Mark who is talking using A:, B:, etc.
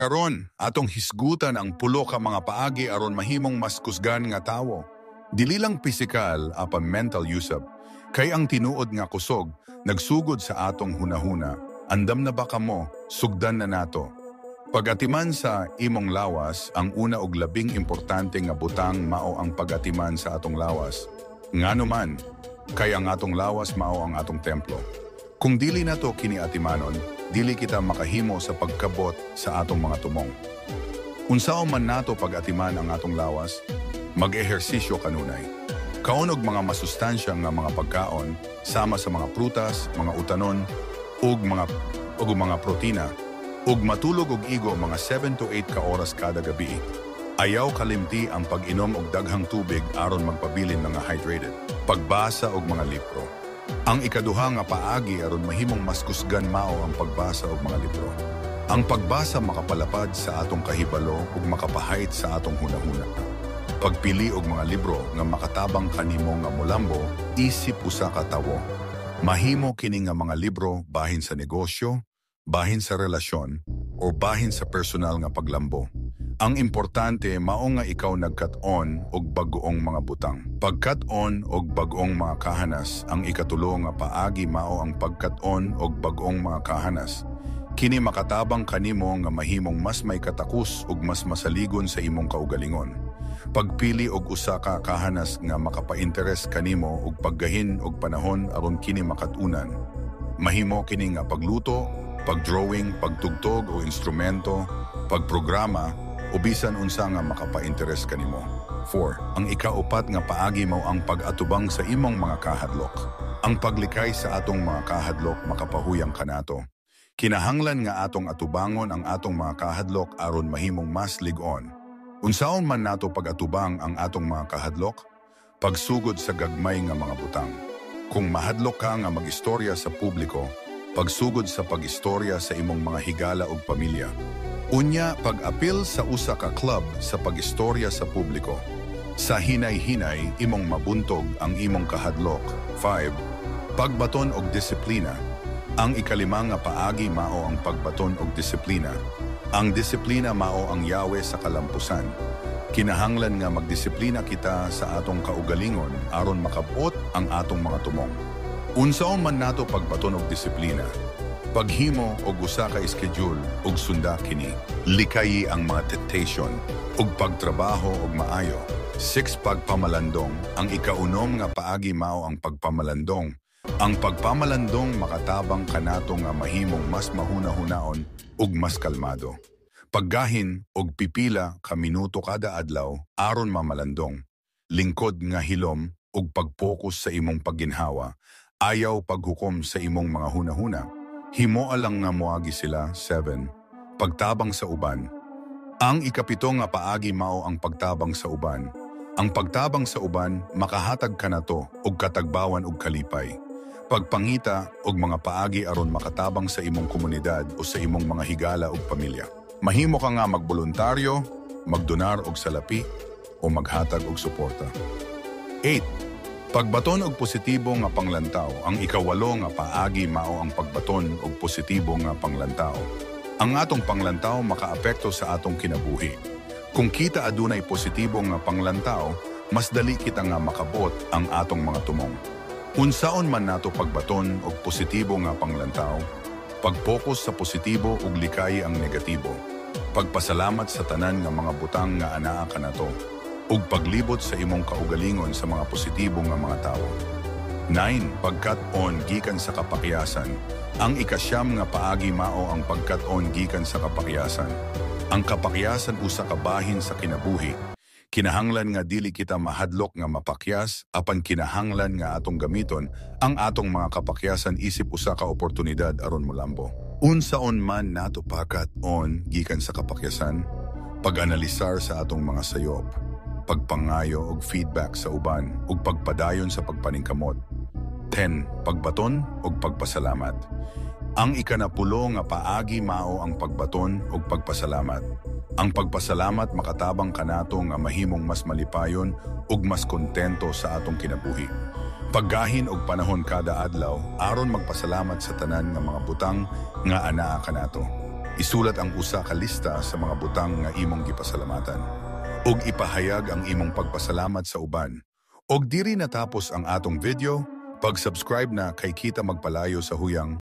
A: Karon, atong hisgutan ang pulo ka mga paagi aron mahimong mas kusgan nga tawo. Dili lang pisikal apan mental usab. Kay ang tinuod nga kusog, nagsugod sa atong hunahuna. Andam na ba kamo, sugdan na nato. Pagatiman sa imong lawas, ang una og labing importante nga butang mao ang pagatiman sa atong lawas. Ngano man, kay ang atong lawas mao ang atong templo. Kung dili nato kini atimanon, dili kita makahimo sa pagkabot sa atong mga tumong. Unsaon man nato pag-atiman ang atong lawas, mag-ehersisyo kanunay. Kaunog mga masustansya nga mga pagkaon, sama sa mga prutas, mga utanon, ug mga protina, ug matulog og igo mga 7 to 8 ka oras kada gabi. Ayaw kalimti ang pag-inom og daghang tubig aron magpabilin mga hydrated. Pagbasa og mga libro. Ang ikaduha nga paagi aron mahimong mas kusgan mao ang pagbasa og mga libro. Ang pagbasa makapalapad sa atong kahibalo ug makapahayt sa atong hunahuna. Pagpili og mga libro nga makatabang kanimo nga molambo, isip usa ka tawo. Mahimo kini nga mga libro bahin sa negosyo, bahin sa relasyon, o bahin sa personal nga paglambo. Ang importante mao nga ikaw nagkat-on og bag-oong mga butang. Pagkat-on og bag-oong mga kahanas, ang ikatulo nga paagi mao ang pagkat-on og bag-oong mga kahanas. Kini makatabang kanimo nga mahimong mas may katakus ug mas masaligon sa imong kaugalingon. Pagpili og usa ka kahanas nga makapa-interes kanimo ug paggahin og panahon aron kini makatunan. Mahimo kini nga pagluto, pagdrawing, pagtugtog o instrumento, pagprograma, o bisan unsa nga makapa-interes kanimo. 4. Ang ikaupat nga paagi mao ang pag-atubang sa imong mga kahadlok. Ang paglikay sa atong mga kahadlok makapahuyang kanato. Kinahanglan nga atong atubangon ang atong mga kahadlok aron mahimong mas lig-on. Unsaon man nato pag-atubang ang atong mga kahadlok? Pagsugod sa gagmay nga mga butang. Kung mahadlok ka nga mag-istorya sa publiko, pagsugod sa pag-istorya sa imong mga higala ug pamilya. Unya, pag-apil sa usa ka club sa pag-istorya sa publiko. Sa hinay-hinay, imong mabuntog ang imong kahadlok. 5. Pagbaton og disiplina. Ang ikalima nga paagi mao ang pagbaton og disiplina. Ang disiplina mao ang yawe sa kalampusan. Kinahanglan nga magdisiplina kita sa atong kaugalingon aron makabot ang atong mga tumong. Unsaon man nato pagbaton og disiplina? Paghimo og usa ka schedule ug sunda kini. Likayi ang mga temptation ug pagtrabaho og maayo. 6. Pagpamalandong. Ang ikaunom nga paagi mao ang pagpamalandong. Ang pagpamalandong makatabang kanato nga mahimong mas mahuna-hunaon ug mas kalmado. Paggahin og pipila ka minuto kada adlaw aron mamalandong. Lingkod nga hilom ug pag-focus sa imong pagginhawa. Ayaw paghukom sa imong mga hunahuna. Himoa lang nga moagi sila. 7. Pagtabang sa uban. Ang ikapito nga paagi mao ang pagtabang sa uban. Ang pagtabang sa uban makahatag kanato og katagbawan ug kalipay. Pagpangita og mga paagi aron makatabang sa imong komunidad o sa imong mga higala ug pamilya. Mahimo ka nga magboluntaryo, magdonar og salapi o maghatag og suporta. 8. Pagbaton og positibo nga panglantaw. Ang ikawalo nga paagi mao ang pagbaton og positibo nga panglantaw. Ang atong panglantaw makaapekto sa atong kinabuhi. Kung kita adunay positibo nga panglantaw, mas dali kita nga makabot ang atong mga tumong. Unsaon man nato pagbaton og positibo nga panglantaw, pag-focus sa positibo ug likay ang negatibo. Pagpasalamat sa tanan nga mga butang nga anaa kanato. Ug paglibot sa imong kaugalingon sa mga positibo nga mga tawo. 9. Pagkat-on gikan sa kapakyasan. Ang ikasyam nga paagi mao ang pagkat-on gikan sa kapakyasan. Ang kapakyasan usa ka bahin sa kinabuhi. Kinahanglan nga dili kita mahadlok nga mapakyas, apan kinahanglan nga atong gamiton ang atong mga kapakyasan isip usa ka oportunidad aron molambo. Unsaon man nato pagkat-on gikan sa kapakyasan, pag-analisar sa atong mga sayop, pagpangayo og feedback sa uban ug pagpadayon sa pagpaningkamot. 10. Pagbaton ug pagpasalamat. Ang ikanapulo nga paagi mao ang pagbaton ug pagpasalamat. Ang pagpasalamat makatabang kanato nga mahimong mas malipayon ug mas kontento sa atong kinabuhi. Paggahin og panahon kada adlaw aron magpasalamat sa tanan nga mga butang nga anaa kanato. Isulat ang usa ka lista sa mga butang nga imong gipasalamatan. Ug ipahayag ang imong pagpasalamat sa uban. Og diri natapos ang atong video, pag-subscribe na kay kita magpalayo sa huyang